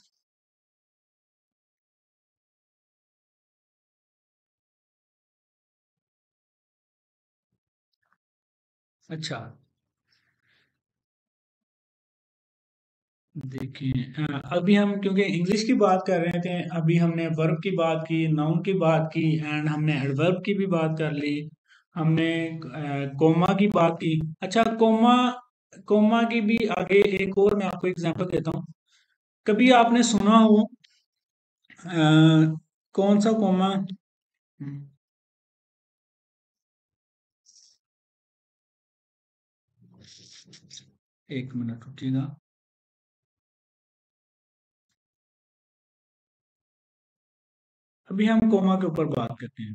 A: अच्छा, देखिए, अभी हम क्योंकि इंग्लिश की बात कर रहे थे, अभी हमने वर्ब की बात की, नाउन की बात की एंड हमने एडवर्ब की भी बात कर ली। हमने कोमा की बात की। अच्छा, कोमा कोमा की भी आगे एक और मैं आपको एग्जांपल देता हूँ। कभी आपने सुना हो कौन सा कोमा? एक मिनट रुकिएगा। अभी हम कोमा के ऊपर बात करते हैं।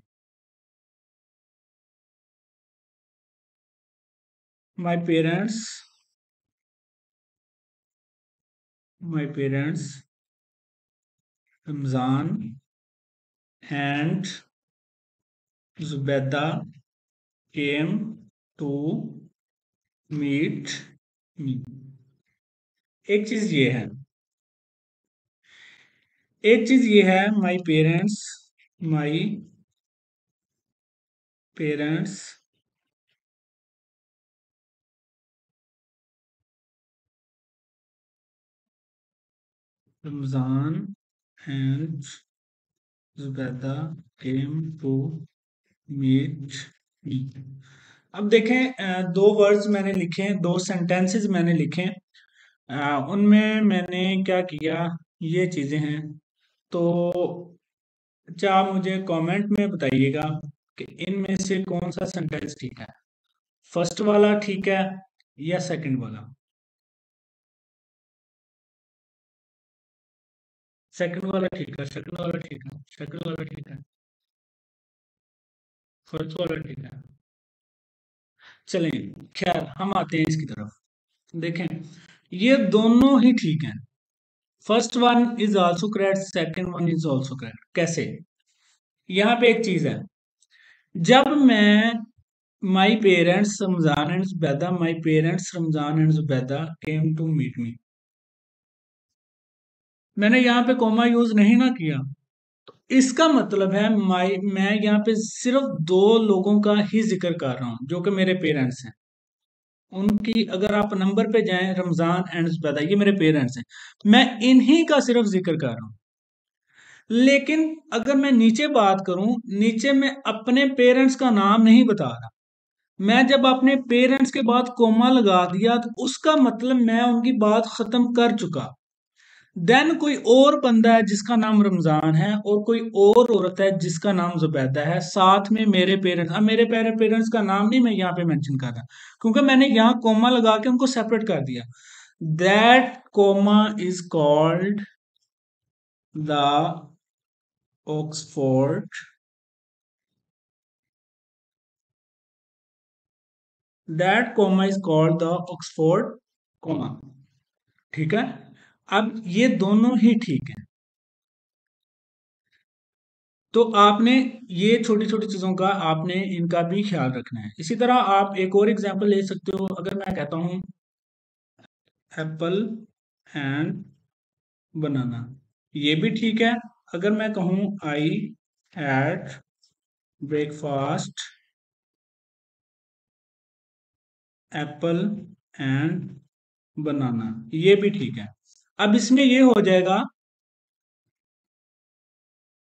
A: My parents my parents Ramzan and Zubaida came to meet me. एक चीज ये है, एक चीज ये है, my parents Ramzan and Zubaida came to meet me. अब देखें, दो वर्ड्स मैंने लिखे, दो सेंटेंसेस मैंने लिखे। उनमें मैंने क्या किया, ये चीजें हैं। तो अच्छा, आप मुझे कमेंट में बताइएगा कि इनमें से कौन सा सेंटेंस ठीक है। फर्स्ट वाला ठीक है या सेकंड वाला? सेकंड वाला ठीक है, सेकंड वाला ठीक है, सेकंड वाला ठीक है, फर्स्ट वाला ठीक है। चलें, खैर हम आते हैं इसकी तरफ। देखें, ये दोनों ही ठीक हैं। First one is also correct, second one is also correct. कैसे? यहाँ पे एक चीज है, जब मैं my parents Ramzan and Zubaida my parents Ramzan and Zubaida came to meet me, मैंने यहाँ पे कोमा यूज नहीं ना किया। इसका मतलब है माई, मैं यहाँ पे सिर्फ दो लोगों का ही जिक्र कर रहा हूँ जो कि मेरे पेरेंट्स हैं। उनकी अगर आप नंबर पे जाएं, रमजान एंड जुबैदा ये मेरे पेरेंट्स हैं, मैं इन्हीं का सिर्फ जिक्र कर रहा हूँ। लेकिन अगर मैं नीचे बात करूं, नीचे मैं अपने पेरेंट्स का नाम नहीं बता रहा। मैं जब अपने पेरेंट्स के बाद कोमा लगा दिया तो उसका मतलब मैं उनकी बात खत्म कर चुका। देन कोई और बंदा है जिसका नाम रमजान है और कोई और औरत है जिसका नाम जुबैदा है, साथ में मेरे पेरेंट्स। अब मेरे प्यारे पेरेंट्स का नाम नहीं मैं यहाँ पे मेंशन कर रहा, क्योंकि मैंने यहाँ कोमा लगा के उनको सेपरेट कर दिया। That comma is called the Oxford, that comma is called the Oxford comma. ठीक है, अब ये दोनों ही ठीक है। तो आपने ये छोटी छोटी चीजों का आपने इनका भी ख्याल रखना है। इसी तरह आप एक और एग्जांपल ले सकते हो। अगर मैं कहता हूँ एप्पल एंड बनाना, ये भी ठीक है। अगर मैं कहूँ I had breakfast apple and banana, ये भी ठीक है। अब इसमें ये हो जाएगा,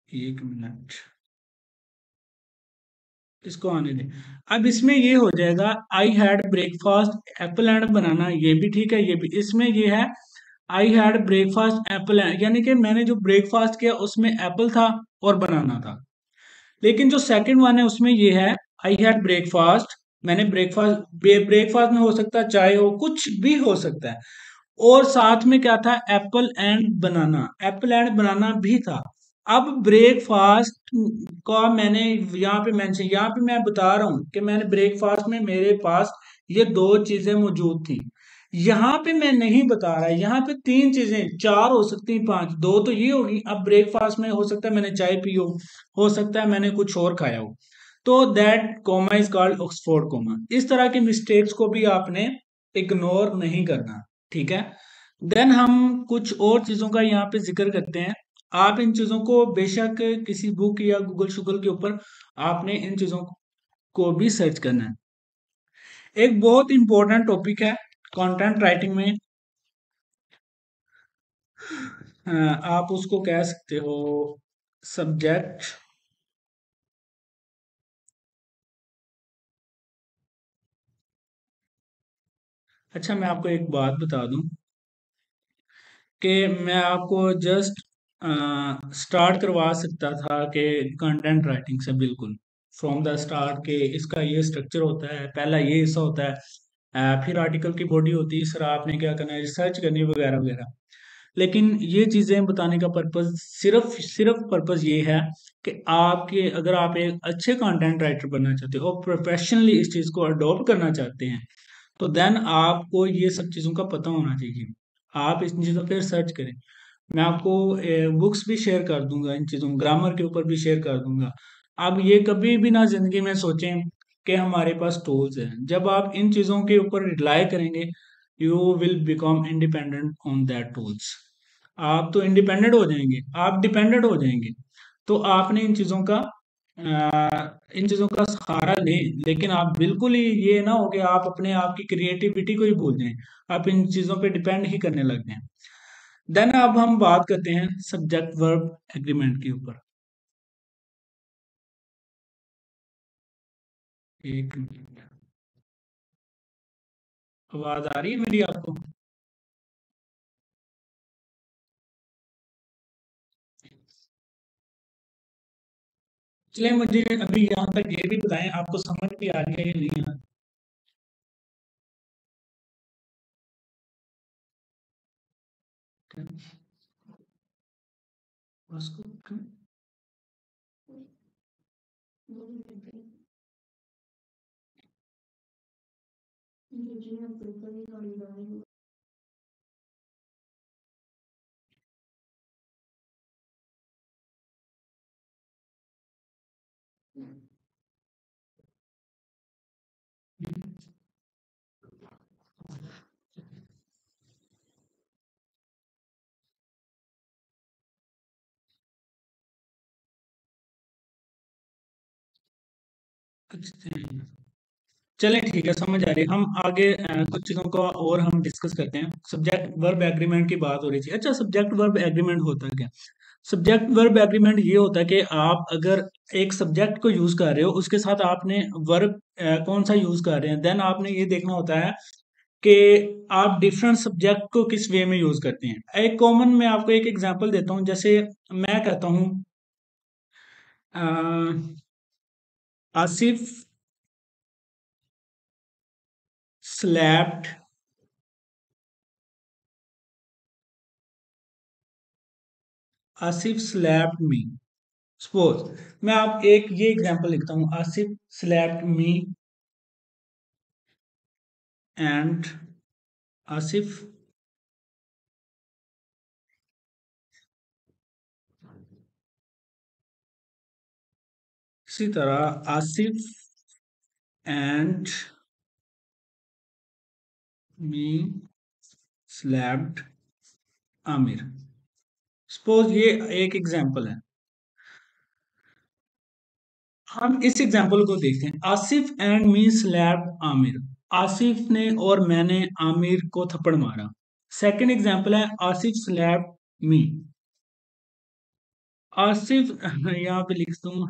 A: एक मिनट इसको आने दें। अब इसमें ये हो जाएगा, I had breakfast apple and banana, ये भी ठीक है। ये भी, इसमें ये है आई हैड ब्रेकफास्ट एप्पल, यानी कि मैंने जो ब्रेकफास्ट किया उसमें एप्पल था और बनाना था। लेकिन जो सेकंड वन है उसमें ये है, आई हैड ब्रेकफास्ट, मैंने ब्रेकफास्ट, ब्रेकफास्ट में हो सकता है चाय हो, कुछ भी हो सकता है। और साथ में क्या था, apple and banana, apple and banana भी था। अब ब्रेकफास्ट का मैंने यहाँ पे मेंशन, यहाँ पे मैं बता रहा हूँ कि मैंने ब्रेकफास्ट में मेरे पास ये दो चीजें मौजूद थी। यहाँ पे मैं नहीं बता रहा, यहाँ पे तीन चीजें, चार हो सकती हैं, पांच, दो तो ये होगी। अब ब्रेकफास्ट में हो सकता है मैंने चाय पी हो सकता है मैंने कुछ और खाया हो। तो that comma is called Oxford comma. इस तरह के मिस्टेक्स को भी आपने इग्नोर नहीं करना, ठीक है। देन हम कुछ और चीजों का यहाँ पे जिक्र करते हैं। आप इन चीजों को बेशक किसी बुक या गूगल शूगल के ऊपर आपने इन चीजों को भी सर्च करना है। एक बहुत इंपॉर्टेंट टॉपिक है कंटेंट राइटिंग में, आप उसको कह सकते हो सब्जेक्ट। अच्छा, मैं आपको एक बात बता दूं कि मैं आपको जस्ट स्टार्ट करवा सकता था कि कंटेंट राइटिंग से बिल्कुल फ्रॉम द स्टार्ट के इसका ये स्ट्रक्चर होता है, पहला ये हिस्सा होता है, फिर आर्टिकल की बॉडी होती है, इस तरह आपने क्या करना है, रिसर्च करनी है वगैरह वगैरह। लेकिन ये चीजें बताने का पर्पज, सिर्फ सिर्फ पर्पज ये है कि आपके, अगर आप एक अच्छे कंटेंट राइटर बनना चाहते हो और प्रोफेशनली इस चीज को अडॉप्ट करना चाहते हैं, तो देन आपको ये सब चीज़ों का पता होना चाहिए। आप इन चीज़ों पे सर्च करें। मैं आपको बुक्स भी शेयर कर दूंगा, इन चीज़ों, ग्रामर के ऊपर भी शेयर कर दूंगा। आप ये कभी भी ना जिंदगी में सोचें कि हमारे पास टूल्स हैं। जब आप इन चीज़ों के ऊपर रिलाई करेंगे, you will become independent on that tools. आप तो इंडिपेंडेंट हो जाएंगे, आप डिपेंडेंट हो जाएंगे। तो आपने इन चीजों का सहारा लें, लेकिन आप बिल्कुल ही ये ना हो कि आप अपने आप की क्रिएटिविटी को ही भूल जाएं, आप इन चीजों पे डिपेंड ही करने लग जाएं। देन अब हम बात करते हैं सब्जेक्ट वर्ब एग्रीमेंट के ऊपर। एक मिनट, आवाज आ रही है मेरी आपको? चलिए, मुझे अभी यहाँ तक ये भी बताएं, आपको समझ भी आ रही है या नहीं आ रही है? उसको चलें, ठीक है, समझ आ रही है। हम आगे कुछ चीज़ों को और हम डिस्कस करते हैं। सब्जेक्ट वर्ब एग्रीमेंट की बात हो रही थी। अच्छा, सब्जेक्ट वर्ब एग्रीमेंट होता क्या? सब्जेक्ट वर्ब एग्रीमेंट ये होता है कि आप अगर एक सब्जेक्ट को यूज कर रहे हो, उसके साथ आपने वर्ब कौन सा यूज कर रहे हैं, देन आपने ये देखना होता है कि आप डिफरेंट सब्जेक्ट को किस वे में यूज करते हैं। एक कॉमन, मैं आपको एक एग्जांपल देता हूँ। जैसे मैं कहता हूँ अ, Asif slapped, Asif slapped me. Suppose मैं आप एक ये एग्जांपल लिखता हूँ, Asif slapped me and Asif, इसी तरह Asif and me slapped Aamir. Suppose ये एक एग्जांपल है। हम इस एग्जांपल को देखते हैं, Asif and me slapped Aamir. Asif ने और मैंने आमिर को थप्पड़ मारा। सेकंड एग्जांपल है आसिफ स्लैप्ड मी। आसिफ यहाँ पे लिख दूं,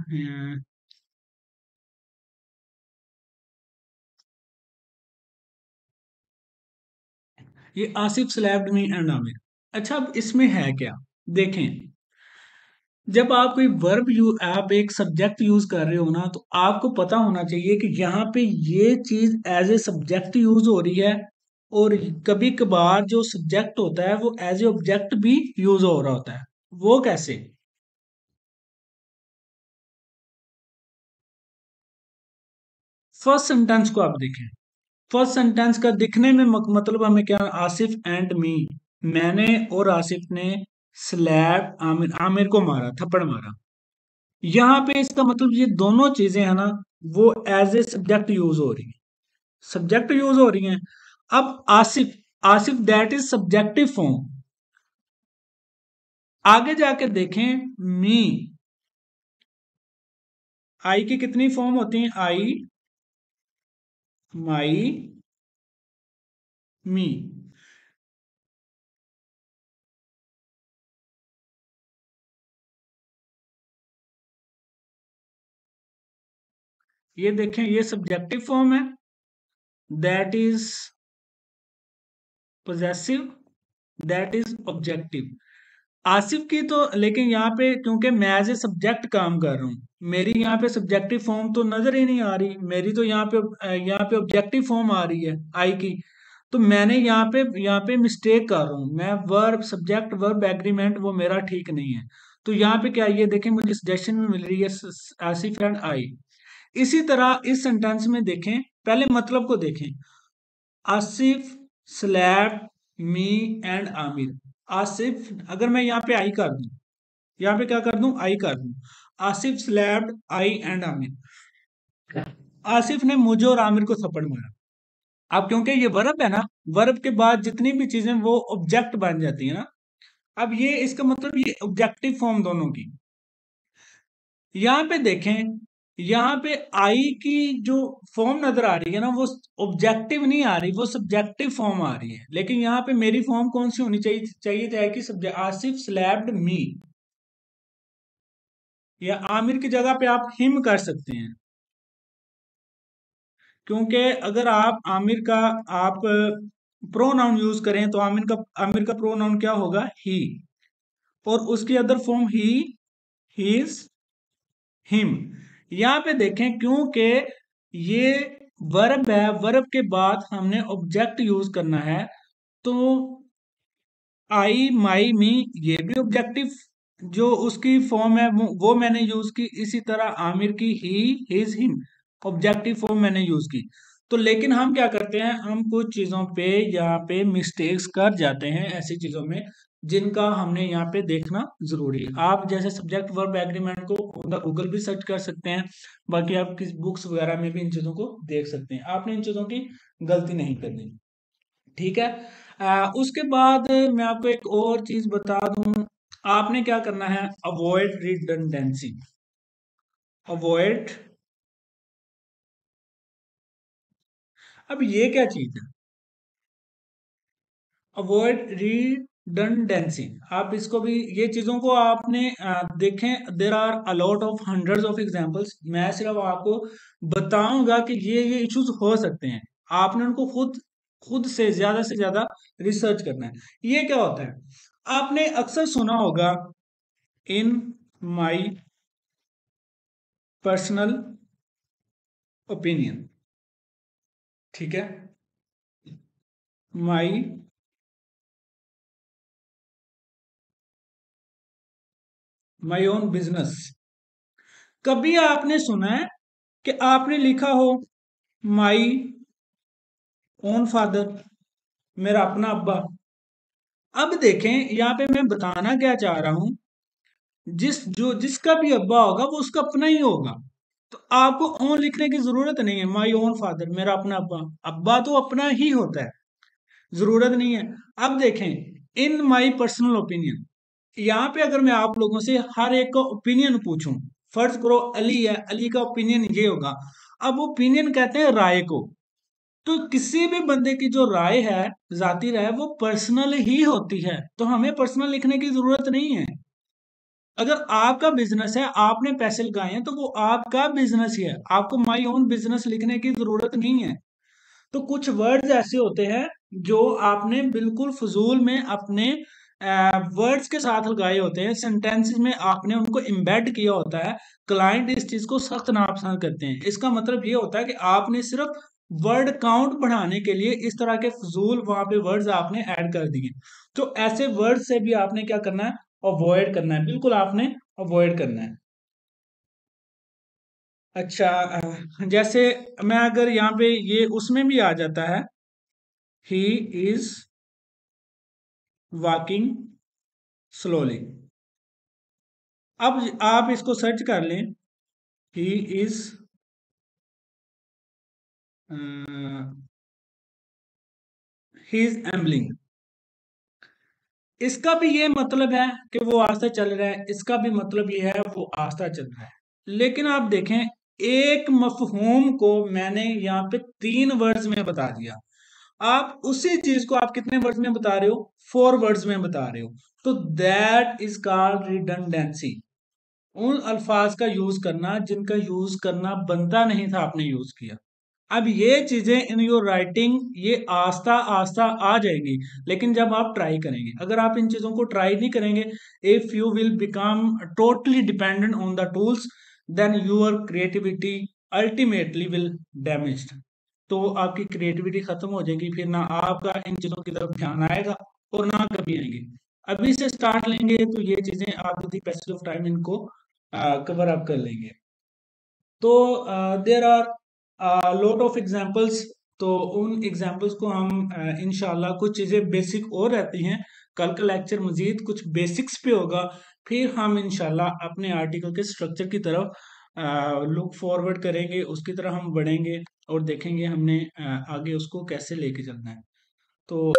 A: ये Asif slapped me and Aamir. अच्छा, अब इसमें है क्या? देखें, जब आप कोई आप एक सब्जेक्ट यूज कर रहे हो ना, तो आपको पता होना चाहिए कि यहाँ पे ये चीज एज ए सब्जेक्ट यूज हो रही है, और कभी कभार जो सब्जेक्ट होता है वो एज ए ऑब्जेक्ट भी यूज हो रहा होता है। वो कैसे? फर्स्ट सेंटेंस को आप देखें। फर्स्ट सेंटेंस का दिखने में मतलब हमें क्या, आसिफ एंड मी, मैंने और आसिफ ने स्लैब आमिर आमिर को मारा, थप्पड़ मारा। यहाँ पे इसका मतलब ये दोनों चीजें है ना, वो एज ए सब्जेक्ट यूज हो रही है, सब्जेक्ट यूज हो रही हैं। अब Asif, Asif that is subjective form. आगे जाके देखें, मी, आई की कितनी फॉर्म होती हैं? आई, माई, मी। ये देखें, ये सब्जेक्टिव फॉर्म है, that is possessive, that is objective. Asif की तो, लेकिन यहाँ पे क्योंकि मैं एज ए सब्जेक्ट काम कर रहा हूँ, मेरी यहाँ पे सब्जेक्टिव फॉर्म तो नजर ही नहीं आ रही, मेरी तो यहाँ पे ऑब्जेक्टिव फॉर्म आ रही है आई की। तो मैंने यहाँ पे मिस्टेक कर रहा हूँ मैं, वर्ब सब्जेक्ट वर्ब एग्रीमेंट वो मेरा ठीक नहीं है। तो यहाँ पे क्या, ये देखें मुझे सजेशन में मिल रही है आसिफ एंड आई। इसी तरह इस सेंटेंस में देखें, पहले मतलब को देखें, Asif slap me and Aamir. Asif, अगर मैं यहाँ पे आई कर दूं, यहाँ पे क्या कर दूं, आई कर दूं, Asif slapped I and Aamir. Asif ने मुझे और आमिर को थप्पड़ मारा। अब क्योंकि ये वर्ब है ना, वर्ब के बाद जितनी भी चीजें वो ऑब्जेक्ट बन जाती है ना। अब ये इसका मतलब ये ऑब्जेक्टिव फॉर्म दोनों की। यहाँ पे देखें, यहाँ पे आई की जो फॉर्म नजर आ रही है ना, वो ऑब्जेक्टिव नहीं आ रही, वो सब्जेक्टिव फॉर्म आ रही है। लेकिन यहाँ पे मेरी फॉर्म कौन सी होनी चाहिए चाहिए था कि सब्जेक्ट, आसिफ स्लैप्ड मी, या आमिर की जगह पे आप हिम कर सकते हैं। क्योंकि अगर आप आमिर का आप प्रोनाउन यूज करें तो आमिर का प्रोनाउन क्या होगा, ही, और उसकी अदर फॉर्म हीज, हिम। यहाँ पे देखें, क्योंकि ये वर्ब है, वर्ब के बाद हमने ऑब्जेक्ट यूज करना है, तो आई माई मी, ये भी ऑब्जेक्टिव जो उसकी फॉर्म है वो मैंने यूज की। इसी तरह आमिर की ही, हिज, हिम, ऑब्जेक्टिव फॉर्म मैंने यूज की। तो लेकिन हम क्या करते हैं, हम कुछ चीजों पे यहाँ पे मिस्टेक्स कर जाते हैं, ऐसी चीजों में जिनका हमने यहाँ पे देखना जरूरी है। आप जैसे सब्जेक्ट वर्ब एग्रीमेंट को गूगल भी सर्च कर सकते हैं, बाकी आप किस बुक्स वगैरह में भी इन चीजों को देख सकते हैं। आपने इन चीजों की गलती नहीं करनी, ठीक है। उसके बाद मैं आपको एक और चीज बता दूं, आपने क्या करना है, अवॉइड रिडंडेंसी। अवॉइड, अब ये क्या चीज है, अवॉइड रिडंडेंसी। आप इसको भी, ये चीजों को आपने देखें, there are a lot of hundreds of examples, मैं सिर्फ आपको बताऊंगा कि ये इश्यूज हो सकते हैं। आपने उनको खुद खुद से ज्यादा रिसर्च करना है। ये क्या होता है, आपने अक्सर सुना होगा, इन माई पर्सनल ओपिनियन, ठीक है, माई माई ओन बिजनेस। कभी आपने सुना है कि आपने लिखा हो माई ओन फादर, मेरा अपना अब्बा? अब देखें, यहाँ पे मैं बताना क्या चाह रहा हूं, जिसका भी अब्बा होगा वो उसका अपना ही होगा। तो आपको ओन लिखने की जरूरत नहीं है, माई ओन फादर, मेरा अपना अब्बा। अब्बा तो अपना ही होता है, जरूरत नहीं है। अब देखें, इन माई पर्सनल ओपिनियन, यहाँ पे अगर मैं आप लोगों से हर एक का ओपिनियन पूछूं, फर्ज करो अली है, अली का ओपिनियन ये होगा। अब ओपिनियन कहते हैं राय को, तो किसी भी बंदे की जो राय है, जाती राय, वो पर्सनल ही होती है, तो हमें पर्सनल लिखने की जरूरत नहीं है। अगर आपका बिजनेस है, आपने पैसे लगाए हैं, तो वो आपका बिजनेस ही है, आपको माई ओन बिजनेस लिखने की जरूरत नहीं है। तो कुछ वर्ड्स ऐसे होते हैं जो आपने बिल्कुल फजूल में अपने वर्ड्स के साथ लगाए होते हैं, सेंटेंसेस में आपने उनको एम्बेड किया होता है। क्लाइंट इस चीज को सख्त नापसंद करते हैं। इसका मतलब ये होता है कि आपने सिर्फ वर्ड काउंट बढ़ाने के लिए इस तरह के फजूल वहां पे वर्ड्स आपने ऐड कर दिए। तो ऐसे वर्ड से भी आपने क्या करना है, अवॉइड करना है, बिल्कुल आपने अवॉइड करना है। अच्छा, जैसे मैं अगर यहाँ पे ये उसमें भी आ जाता है, ही इज वॉकिंग स्लोली। अब आप इसको सर्च कर लें, he is he is ambling. इसका भी ये मतलब है कि वो आस्ता चल रहा है, इसका भी मतलब ये है वो आस्ता चल रहा है। लेकिन आप देखें, एक मफहूम को मैंने यहाँ पे 3 वर्ड्स में बता दिया। आप उसी चीज को आप कितने वर्ड्स में बता रहे हो, 4 वर्ड्स में बता रहे हो। तो दैट इज कॉल्ड रिडंडेंसी। उन अल्फाज का यूज करना जिनका यूज करना बनता नहीं था, आपने यूज किया। अब ये चीजें इन योर राइटिंग ये आस्ता आस्ता आ जाएंगी, लेकिन जब आप ट्राई करेंगे। अगर आप इन चीजों को ट्राई नहीं करेंगे, if you will become totally dependent on the tools, then your creativity ultimately will damaged. तो आपकी क्रिएटिविटी खत्म हो जाएगी, फिर ना आपका इन चीजों की तरफ ध्यान आएगा और ना कभी आएंगे। अभी से स्टार्ट लेंगे तो ये चीजें आप with the passage of time इनको कवर अप कर लेंगे। तो there are lot of examples. तो उन एग्जांपल्स को हम इंशाल्लाह, कुछ चीज़ें बेसिक और रहती हैं, कल का लेक्चर मजीद कुछ बेसिक्स पे होगा। फिर हम इंशाल्लाह अपने आर्टिकल के स्ट्रक्चर की तरफ लुक फॉरवर्ड करेंगे, उसकी तरफ हम बढ़ेंगे और देखेंगे हमने आगे उसको कैसे लेके चलना है। तो